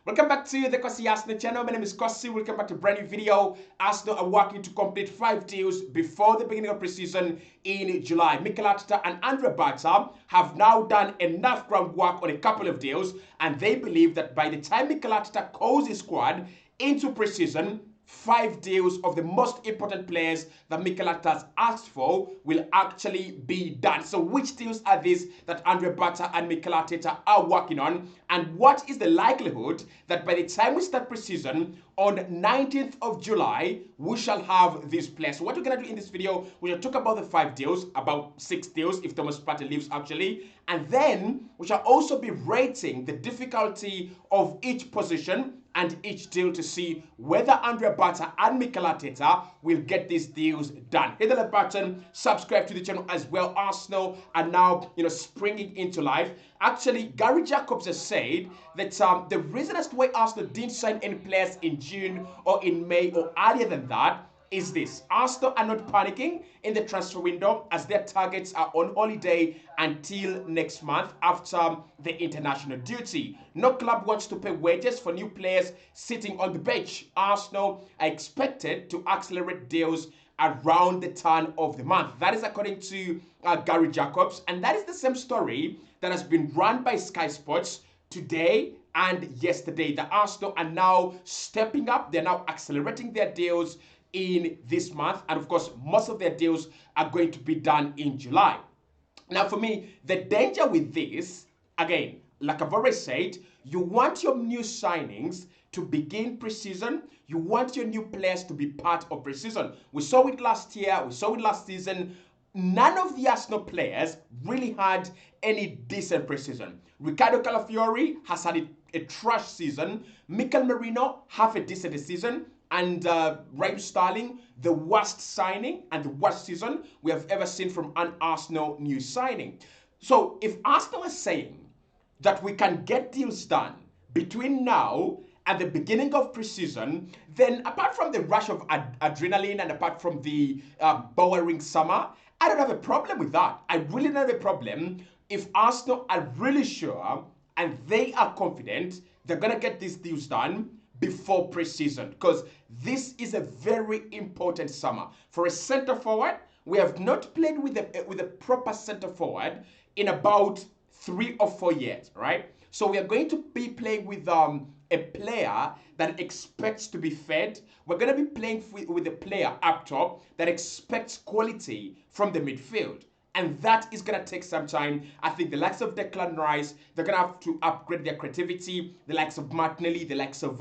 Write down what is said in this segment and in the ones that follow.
Welcome back to the Cossy Arsenal channel. My name is Cossy. Welcome back to a brand new video. Arsenal are working to complete 5 deals before the beginning of preseason in July. Mikel Arteta and Andre Barta have now done enough groundwork on a couple of deals, and they believe that by the time Mikel Arteta calls his squad into preseason, 5 deals of the most important players that Mikel Arteta has asked for will actually be done. So which deals are these that Andre Barta and Mikel Arteta are working on? And what is the likelihood that by the time we start preseason on 19th of July, we shall have these players? So what we're going to do in this video, we shall talk about the 5 deals, about 6 deals if Thomas Partey leaves actually. And then we shall also be rating the difficulty of each position and each deal to see whether Andre Barta and Mikel Arteta will get these deals done. Hit the like button, subscribe to the channel as well. Arsenal are now, springing into life. Actually, Gary Jacobs has said that the reason as to why Arsenal didn't sign any players in June or in May or earlier than that is this: Arsenal are not panicking in the transfer window as their targets are on holiday until next month after the international duty. No club wants to pay wages for new players sitting on the bench. Arsenal are expected to accelerate deals around the turn of the month. That is according to Gary Jacobs, and that is the same story that has been run by Sky Sports today and yesterday. The Arsenal are now stepping up. They're now accelerating their deals in this month, and of course most of their deals are going to be done in July. Now for me, the danger with this, again, like I've already said, you want your new signings to begin preseason. You want your new players to be part of preseason. We saw it last year, we saw it last season. None of the Arsenal players really had any decent preseason. Ricardo Calafiori has had a trash season. Mikel Merino half a decent season. And Raheem Sterling, the worst signing and the worst season we have ever seen from an Arsenal new signing. So if Arsenal is saying that we can get deals done between now and the beginning of preseason, then apart from the rush of adrenaline and apart from the boring summer, I don't have a problem with that. I really don't have a problem if Arsenal are really sure and they are confident they're going to get these deals done before preseason, because this is a very important summer. For a center forward, we have not played with a proper center forward in about 3 or 4 years, right? So we are going to be playing with a player that expects to be fed. We're going to be playing with a player up top that expects quality from the midfield. And that is going to take some time. I think the likes of Declan Rice, they're going to have to upgrade their creativity. The likes of Martinelli, the likes of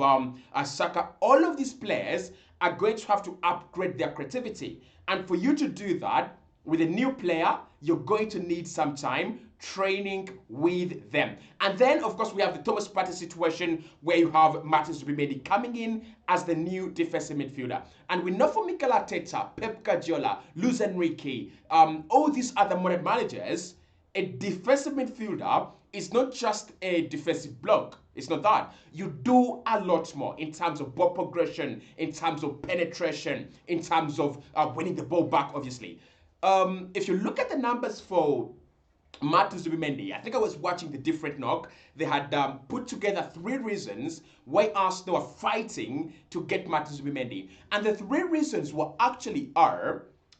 Saka, all of these players are going to have to upgrade their creativity. And for you to do that with a new player, you're going to need some time training with them. And then, of course, we have the Thomas Partey situation where you have Martin Zubimendi coming in as the new defensive midfielder. And we know from Mikel Arteta, Pep Guardiola, Luis Enrique, all these other modern managers, a defensive midfielder is not just a defensive block. It's not that. You do a lot more in terms of ball progression, in terms of penetration, in terms of winning the ball back, obviously. If you look at the numbers for Martin Zubimendi, I think I was watching the different knock. They had put together 3 reasons why Arsenal are fighting to get Martin Zubimendi. And the 3 reasons were actually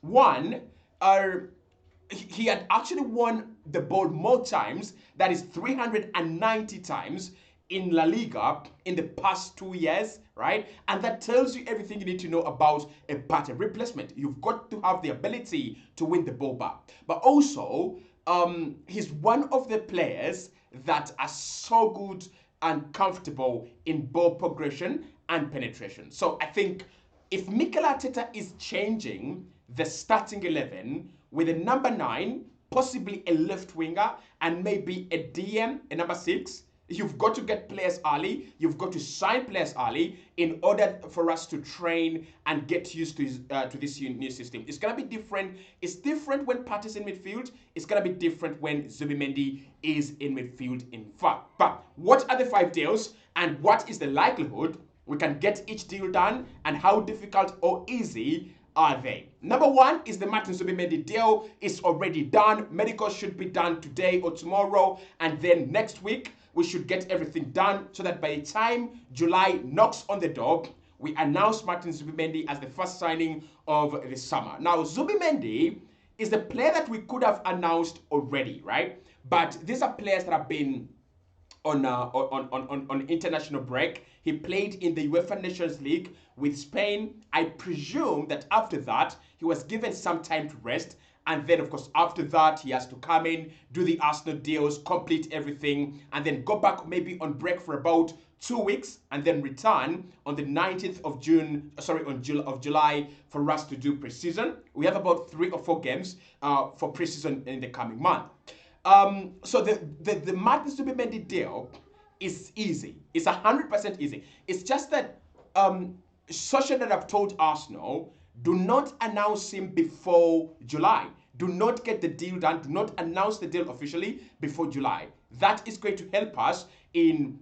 one, he had actually won the ball more times, that is 390 times in La Liga in the past 2 years, right? And that tells you everything you need to know about a Partey replacement. You've got to have the ability to win the ball back. But also, he's one of the players that are so good and comfortable in ball progression and penetration. So I think if Mikel Arteta is changing the starting 11 with a number 9, possibly a left winger, and maybe a DM, a number 6, you've got to get players early. You've got to sign players early in order for us to train and get used to this new system. It's going to be different. It's different when Partey's in midfield. It's going to be different when Zubimendi is in midfield, in fact. But what are the 5 deals and what is the likelihood we can get each deal done, and how difficult or easy are they? Number 1 is the Martin Zubimendi deal. It's already done. Medical should be done today or tomorrow, and then next week we should get everything done so that by the time July knocks on the door, we announce Martin Zubimendi as the first signing of the summer. Now, Zubimendi is the player that we could have announced already, right? But these are players that have been on international break. He played in the UEFA Nations League with Spain. I presume that after that, he was given some time to rest. And then, of course, after that, he has to come in, do the Arsenal deals, complete everything, and then go back maybe on break for about 2 weeks, and then return on the 19th of July for us to do preseason. We have about 3 or 4 games for preseason in the coming month. So the Martin Zubimendi deal is easy. It's 100% easy. It's just that Sociedad have told Arsenal, do not announce him before July. Do not get the deal done. Do not announce the deal officially before July. That is going to help us in,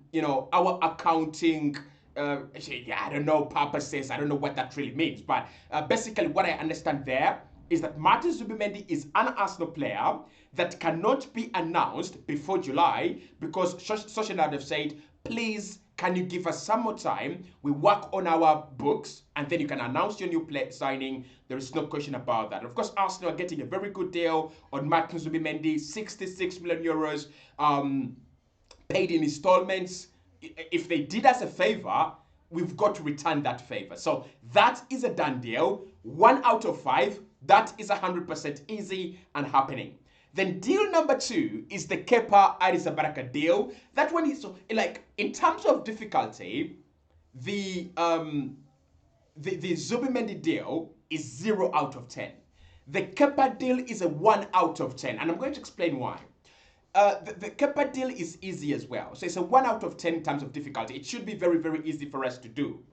our accounting, I don't know, purposes. I don't know what that really means. But basically what I understand there is that Martin Zubimendi is an Arsenal player that cannot be announced before July because Sociedad have said, please, can you give us some more time? We work on our books and then you can announce your new player signing. There is no question about that. Of course, Arsenal are getting a very good deal on Martin Zubimendi, 66 million euros paid in installments. If they did us a favor, we've got to return that favor. So that is a done deal. 1 out of 5, that is 100% easy and happening. Then deal number 2 is the Kepa Arrizabalaga deal. That one is like, in terms of difficulty, the Zubimendi deal is 0 out of 10. The Kepa deal is a 1 out of 10, and I'm going to explain why. The Kepa deal is easy as well. So it's a 1 out of 10 in terms of difficulty. It should be very, very easy for us to do.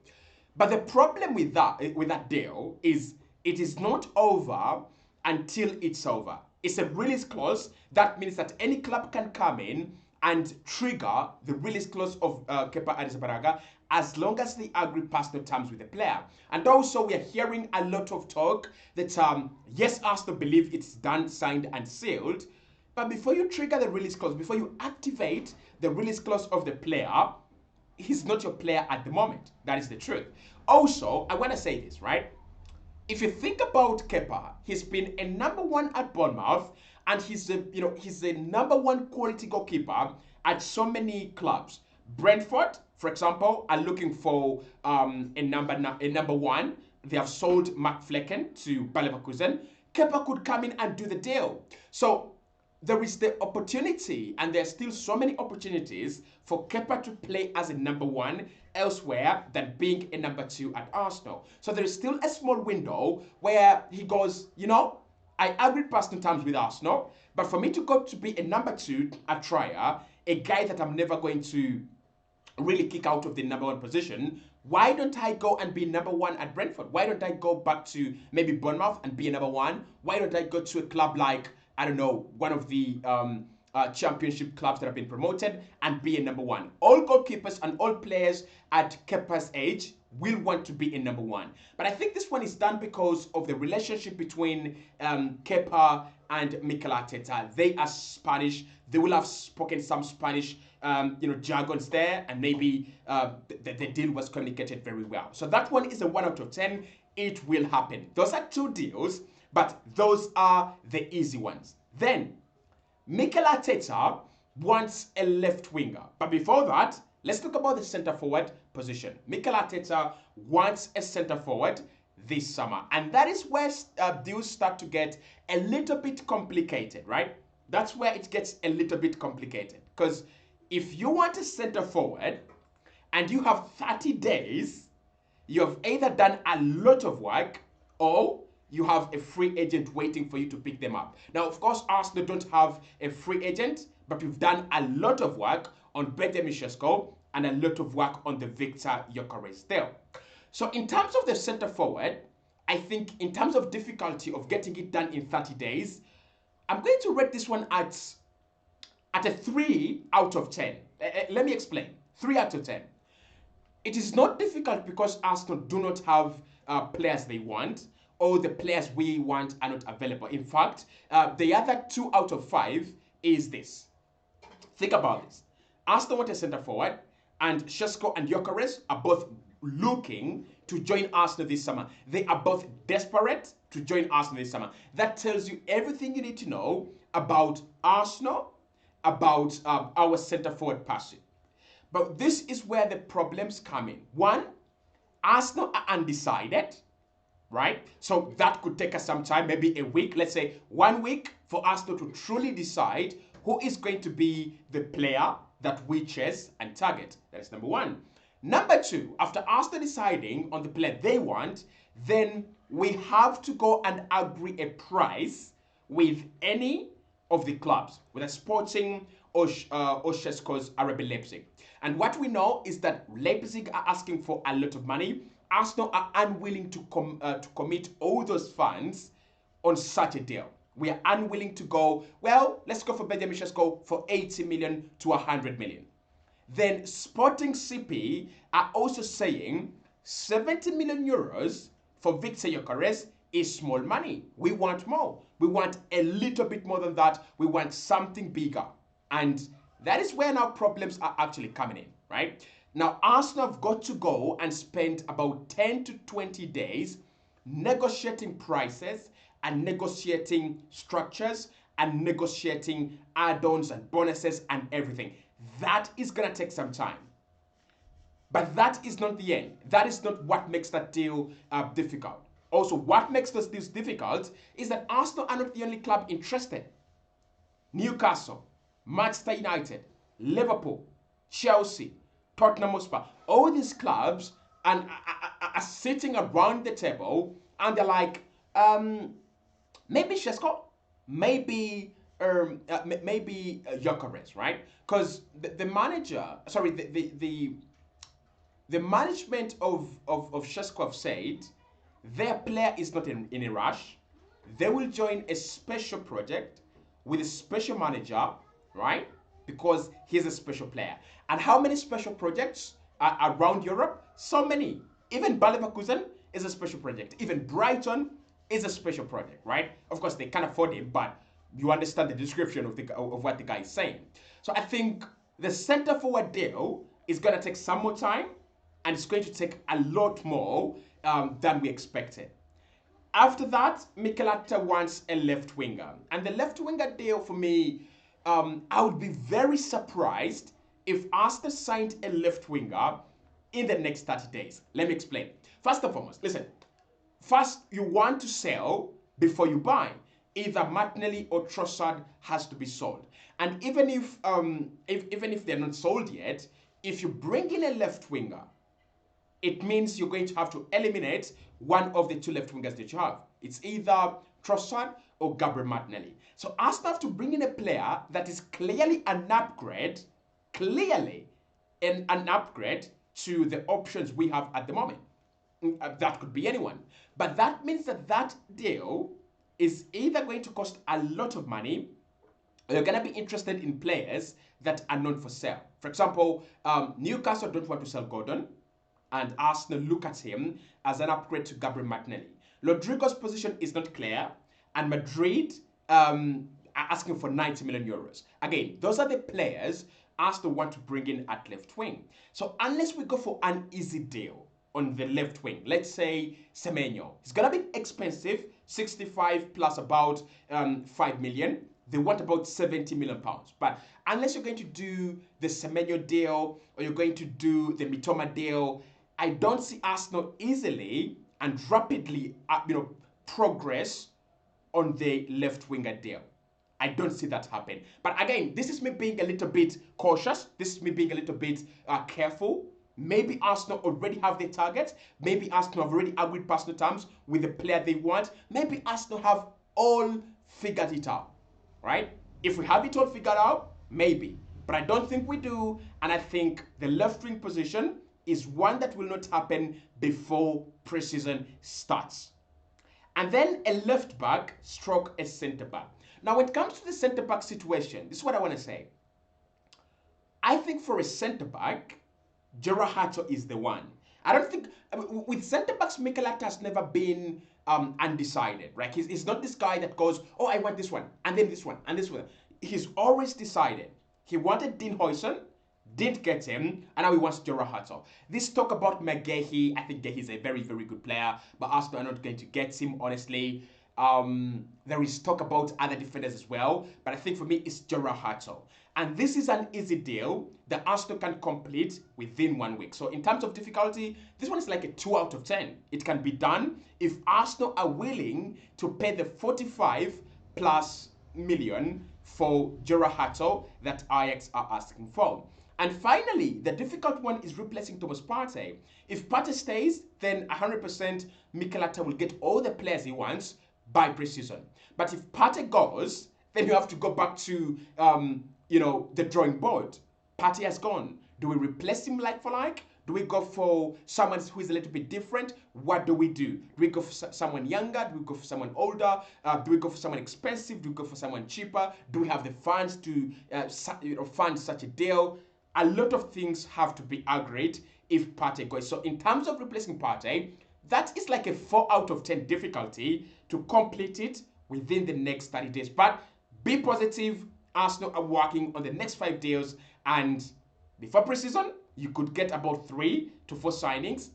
But the problem with that deal is it is not over until it's over. It's a release clause. That means that any club can come in and trigger the release clause of Kepa Arrizabalaga as long as they agree personal terms with the player. And also, we are hearing a lot of talk that, yes, Arsenal believe it's done, signed, and sealed. But before you trigger the release clause, before you activate the release clause of the player, he's not your player at the moment. That is the truth. Also, I want to say this, right? If you think about Kepa, he's been a #1 at Bournemouth, and he's a #1 quality goalkeeper at so many clubs. Brentford, for example, are looking for a number 1. They have sold Mark Flecken to Bayer Leverkusen. Kepa could come in and do the deal. So there is the opportunity, and there's still so many opportunities for Kepa to play as a #1 elsewhere than being a #2 at Arsenal. So there is still a small window where he goes, I agreed personal terms with Arsenal, but for me to go to be a #2 at Trier, a guy that I'm never going to really kick out of the #1 position, why don't I go and be #1 at Brentford? Why don't I go back to maybe Bournemouth and be a #1? Why don't I go to a club like, I don't know, one of the championship clubs that have been promoted and be a #1? All goalkeepers and all players at Kepa's age will want to be a #1. But I think this one is done because of the relationship between Kepa and Mikel Arteta. They are Spanish. They will have spoken some Spanish jargons there, and maybe the deal was communicated very well. So that one is a 1 out of 10. It will happen. Those are 2 deals, but those are the easy ones. Then, Mikel Arteta wants a left winger. But before that, let's talk about the centre forward position. Mikel Arteta wants a centre forward this summer. And that is where deals start to get a little bit complicated, right? That's where it gets a little bit complicated. Because if you want a centre forward and you have 30 days, you have either done a lot of work or you have a free agent waiting for you to pick them up. Now, of course, Arsenal don't have a free agent, but we've done a lot of work on Benjamin Sesko and a lot of work on the Victor Gyökeres deal. So in terms of the centre forward, I think in terms of difficulty of getting it done in 30 days, I'm going to rate this one at a 3 out of 10. Let me explain. 3 out of 10. It is not difficult because Arsenal do not have players they want, or the players we want are not available. In fact, the other 2 out of 5 is this. Think about this. Arsenal want a centre forward, and Shesko and Gyökeres are both looking to join Arsenal this summer. They are both desperate to join Arsenal this summer. That tells you everything you need to know about Arsenal, about our centre forward pursuit. But this is where the problems come in. One, Arsenal are undecided, right? So that could take us some time, maybe a week, let's say 1 week, for Arsenal to truly decide who is going to be the player that we chase and target. That is number one. Number two, after Arsenal deciding on the player they want, then we have to go and agree a price with any of the clubs, whether Sporting or Shesko's RB Leipzig. And what we know is that Leipzig are asking for a lot of money. Arsenal are unwilling to commit all those funds on such a deal. We are unwilling to go, well, let's go for Benjamin Shesko for 80 million to 100 million. Then Sporting CP are also saying 70 million euros for Victor Gyökeres is small money. We want more. We want a little bit more than that. We want something bigger. And that is where now problems are actually coming in, right? Now, Arsenal have got to go and spend about 10 to 20 days negotiating prices and negotiating structures and negotiating add-ons and bonuses and everything. That is going to take some time. But that is not the end. That is not what makes that deal difficult. Also, what makes those deals difficult is that Arsenal are not the only club interested. Newcastle, Manchester United, Liverpool, Chelsea, Tottenham Hotspur, all these clubs are sitting around the table and they're like, maybe Shesko, maybe Gyökeres, right? Because the manager, sorry, the management of Shesko have said their player is not in a rush. They will join a special project with a special manager, right? Because he's a special player. And how many special projects are around Europe? So many. Even Bayer Leverkusen is a special project. Even Brighton is a special project, right? Of course, they can't afford him, but you understand the description of what the guy is saying. So I think the centre forward deal is going to take some more time, and it's going to take a lot more than we expected. After that, Mikel Arteta wants a left winger. And the left winger deal for me, I would be very surprised if Arsenal signed a left winger in the next 30 days. Let me explain. First and foremost, listen. First, you want to sell before you buy. Either Martinelli or Trossard has to be sold. And even if they're not sold yet, if you bring in a left winger, it means you're going to have to eliminate one of the two left wingers that you have. It's either Trossard or Gabriel Martinelli. So Arsenal have to bring in a player that is clearly an upgrade, an upgrade to the options we have at the moment. That could be anyone. But that means that that deal is either going to cost a lot of money, or you're going to be interested in players that are not for sale. For example, Newcastle don't want to sell Gordon, and Arsenal look at him as an upgrade to Gabriel Martinelli. Rodrigo's position is not clear, and Madrid are asking for 90 million euros. Again, those are the players Arsenal want to bring in at left wing. So unless we go for an easy deal on the left wing, let's say Semenyo, it's going to be expensive, 65 plus about 5 million. They want about 70 million pounds. But unless you're going to do the Semenyo deal or you're going to do the Mitoma deal, I don't see Arsenal easily and rapidly progress on the left winger deal. I don't see that happen. But again, this is me being a little bit cautious. This is me being a little bit careful. Maybe Arsenal already have their target. Maybe Arsenal have already agreed personal terms with the player they want. Maybe Arsenal have all figured it out, right? If we have it all figured out, maybe. But I don't think we do. And I think the left wing position is one that will not happen before preseason starts. And then a left back stroke a centre back. Now, when it comes to the centre back situation, this is what I want to say. I think for a centre back, Gerard Hato is the one. I don't think, with centre backs, Mikel Arteta has never been undecided, right? He's not this guy that goes, oh, I want this one, and then this one, and this one. He's always decided. He wanted Dean Huijsen, didn't get him, and now he wants Jura Hato. This talk about McGahey, I think Gahey is a very, very good player, but Arsenal are not going to get him, honestly. There is talk about other defenders as well, but I think for me it's Jura Hato. And this is an easy deal that Arsenal can complete within 1 week. So in terms of difficulty, this one is like a 2 out of 10. It can be done if Arsenal are willing to pay the 45 plus million for Jura Hato that Ajax are asking for. And finally, the difficult one is replacing Thomas Partey. If Partey stays, then 100% Mikel Arteta will get all the players he wants by pre-season. But if Partey goes, then you have to go back to the drawing board. Partey has gone. Do we replace him like for like? Do we go for someone who is a little bit different? What do? Do we go for someone younger? Do we go for someone older? Do we go for someone expensive? Do we go for someone cheaper? Do we have the funds to fund such a deal? A lot of things have to be agreed if Partey goes. So in terms of replacing Partey, that is like a 4 out of 10 difficulty to complete it within the next 30 days. But be positive. Arsenal are working on the next 5 deals, and before preseason, you could get about 3 to 4 signings